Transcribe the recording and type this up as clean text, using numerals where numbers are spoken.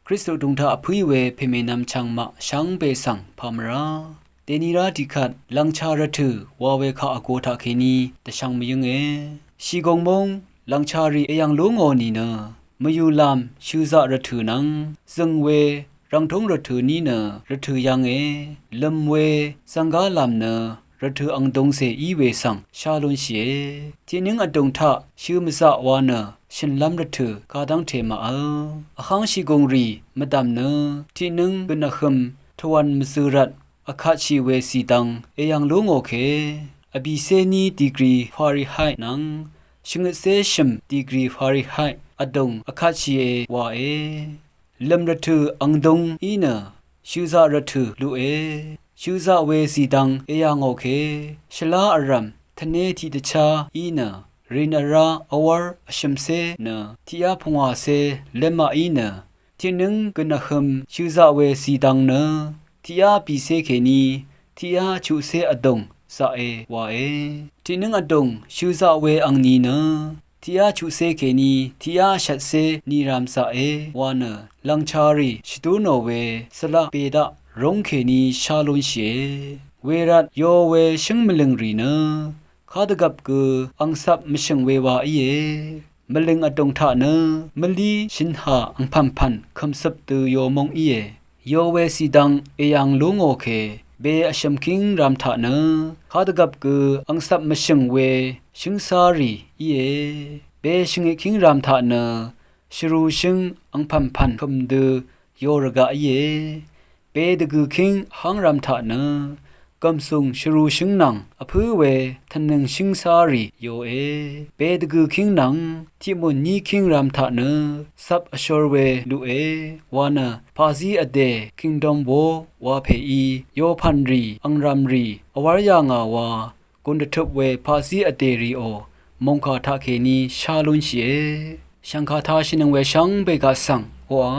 คริสต์ดุงทาพุยเวเพเมนำชังมะชังเบสังพามราเตนีราดิคัดลังชาระถือวาเวคาอโกทาเคนีแต่ชังมยุงชีกงมงลังชารียังลุงอนีเนมยูลามชูซาระถือนังซึงเวรังทงระถือนี้เนระถือยังลมเวสังกาลามเนระถืออังดงเสอีเวสังชาลุนเชที่นึงอดงทะชื่อมซาวาเนฉันลำระถือกาดังเทมาอขังชีกงรีมดามเนที่นึงเป็นนักมทวันมสุรัตอคาชีเวสีดังยังลุงโอเคอบิเซนีดีกรีฟาริไฮนังชิงเซชิมดีกรีฟาริไฮอดงอคาชีวาลำระถืออังดงอีเนชูซาระถือลูชูซาเวสีดังยังโอเคชลาอารัมทะเนทีตชาอีเนรินาราอวาร์ชิมเซเนที่อาพงอาเซเลมาอีเนที่นึงกนขมชูซาเวสีดังเนที่อาปีเซเคนีที่อาชูเซอดงซาวาที่นึงอดงชูซาเวอังนีเนที่อาชูเซเคนีที่อาชัดเซนีรามซาวาเนลังชารีชิตูโนเวสละเปดะรงเคนีชาลุนเชเวรัตโยเวชิงมลึงรีเนข้าดกับกูอังซับมชิงเววามลึงอดงทะเนมลีชินหาอังพัมพันคำสับตือโยมงโยเวสีดังยังลุงโอเคเบอชมคิงรามทะเนข้าดกับกูอังซับมชิงเวชิงสารีเบชิงคิงรามทะเนชรูชิงอังพัมพันคำดือโยรกะเปดกูคิงหังรำทะเนกำสุงชรูชิงนังอพื้เวทันนึงชิงสารีโยเปดกูคิงนังที่มุนนี้คิงรำทะเนซับอชอร์เวลูวานาพาซีอเดคิงดอมโววาเพอีโยพันรีอังรัมรีอวารยางาวากุนดทบเวพาซีอเดรีโอมงคาทาเคนีชาลุนเชชังคาทาชินังเวชังเบกาสังวา